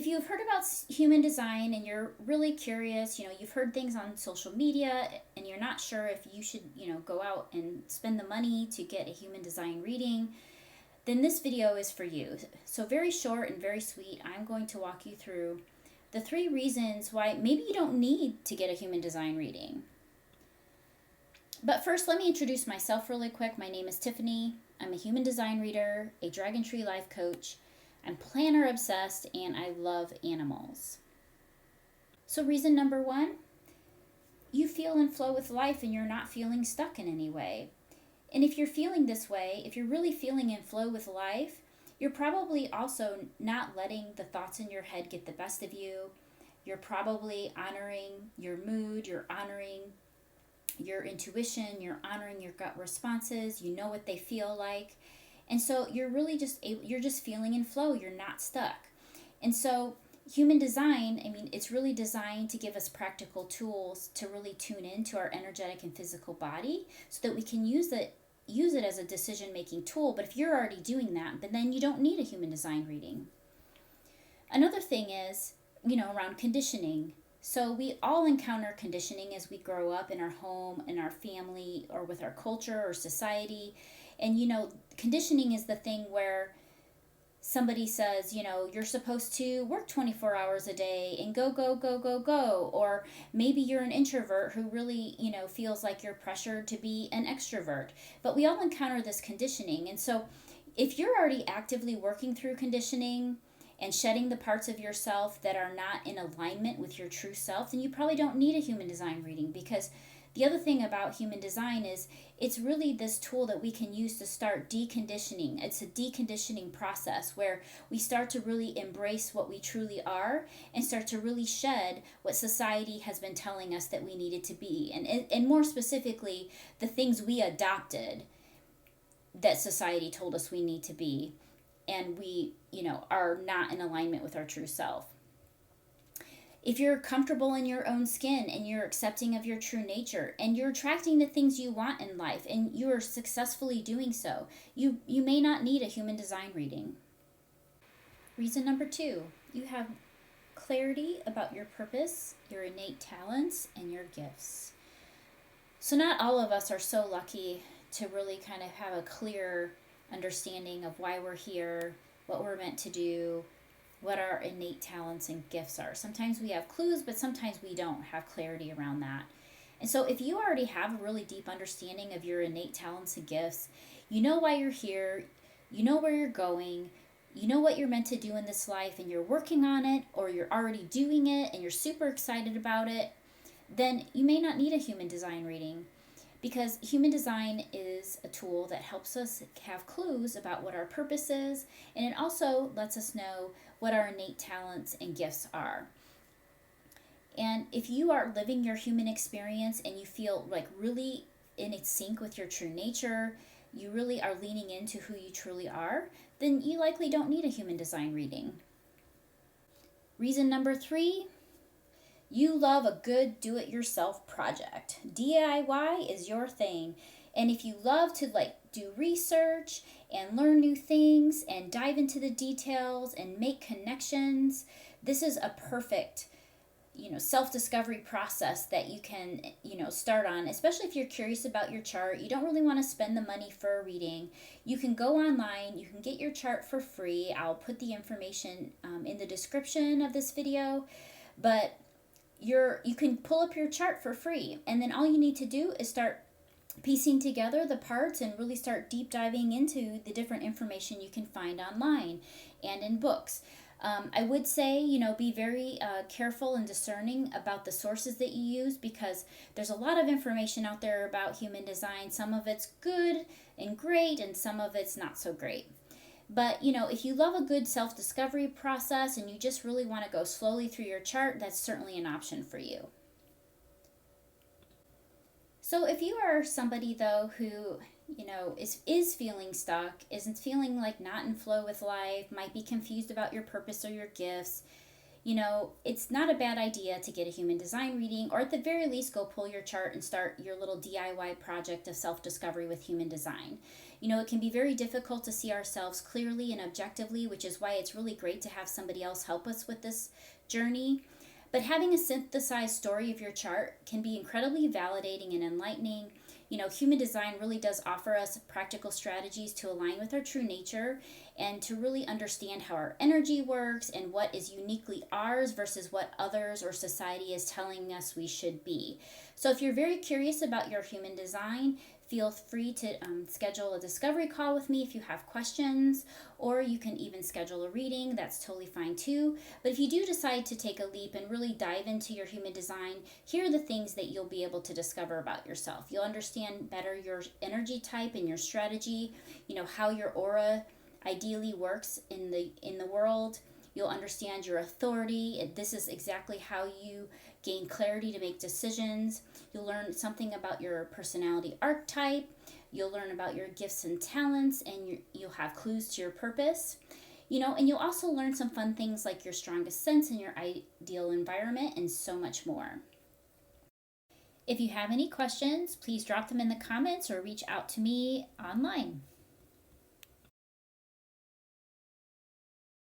if you've heard about human design and you're really curious, you've heard things on social media and you're not sure if you should, go out and spend the money to get a human design reading, then this video is for you. So very short and very sweet, I'm going to walk you through the 3 reasons why maybe you don't need to get a human design reading. But first, let me introduce myself really quick. My name is Tiffany. I'm a human design reader, a Dragon Tree life coach. I'm planner obsessed, and I love animals. So reason number 1, you feel in flow with life and you're not feeling stuck in any way. And if you're feeling this way, if you're really feeling in flow with life, you're probably also not letting the thoughts in your head get the best of you. You're probably honoring your mood, you're honoring your intuition, you're honoring your gut responses, you know what they feel like. And so you're really you're just feeling in flow, you're not stuck. And so human design, it's really designed to give us practical tools to really tune into our energetic and physical body so that we can use it as a decision-making tool. But if you're already doing that, then you don't need a human design reading. Another thing is, around conditioning. So we all encounter conditioning as we grow up in our home, in our family, or with our culture or society. And, conditioning is the thing where somebody says, you're supposed to work 24 hours a day and go, go, go, go, go. Or maybe you're an introvert who really, feels like you're pressured to be an extrovert. But we all encounter this conditioning. And so if you're already actively working through conditioning and shedding the parts of yourself that are not in alignment with your true self, then you probably don't need a human design reading. Because the other thing about human design is it's really this tool that we can use to start deconditioning. It's a deconditioning process where we start to really embrace what we truly are and start to really shed what society has been telling us that we needed to be. And more specifically, the things we adopted that society told us we need to be. And we, are not in alignment with our true self. If you're comfortable in your own skin and you're accepting of your true nature and you're attracting the things you want in life and you are successfully doing so, you may not need a human design reading. Reason number 2, you have clarity about your purpose, your innate talents, and your gifts. So not all of us are so lucky to really kind of have a clear understanding of why we're here, what we're meant to do, what our innate talents and gifts are. Sometimes we have clues, but sometimes we don't have clarity around that. And so if you already have a really deep understanding of your innate talents and gifts, you know why you're here, you know where you're going, you know what you're meant to do in this life, and you're working on it, or you're already doing it and you're super excited about it, then you may not need a human design reading. Because human design is a tool that helps us have clues about what our purpose is, and it also lets us know what our innate talents and gifts are. And if you are living your human experience and you feel like really in sync with your true nature, you really are leaning into who you truly are, then you likely don't need a human design reading. Reason number 3, you love a good do-it-yourself project. DIY is your thing. And if you love to do research and learn new things and dive into the details and make connections, this is a perfect, self-discovery process that you can, start on, especially if you're curious about your chart. You don't really want to spend the money for a reading. You can go online, you can get your chart for free. I'll put the information in the description of this video, but you can pull up your chart for free, and then all you need to do is start piecing together the parts and really start deep diving into the different information you can find online and in books. I would say, be very careful and discerning about the sources that you use, because there's a lot of information out there about human design. Some of it's good and great, and some of it's not so great. But, if you love a good self-discovery process and you just really want to go slowly through your chart, that's certainly an option for you. So if you are somebody, though, who, is feeling stuck, isn't feeling like not in flow with life, might be confused about your purpose or your gifts, It's not a bad idea to get a human design reading, or at the very least, go pull your chart and start your little DIY project of self discovery with human design. It can be very difficult to see ourselves clearly and objectively, which is why it's really great to have somebody else help us with this journey. But having a synthesized story of your chart can be incredibly validating and enlightening. Human design really does offer us practical strategies to align with our true nature and to really understand how our energy works and what is uniquely ours versus what others or society is telling us we should be. So, if you're very curious about your human design, feel free to schedule a discovery call with me if you have questions, or you can even schedule a reading. That's totally fine too. But if you do decide to take a leap and really dive into your human design, here are the things that you'll be able to discover about yourself. You'll understand better your energy type and your strategy, how your aura ideally works in the world. You'll understand your authority. This is exactly how you gain clarity to make decisions. You'll learn something about your personality archetype. You'll learn about your gifts and talents, and you'll have clues to your purpose. And you'll also learn some fun things like your strongest sense and your ideal environment, and so much more. If you have any questions, please drop them in the comments or reach out to me online.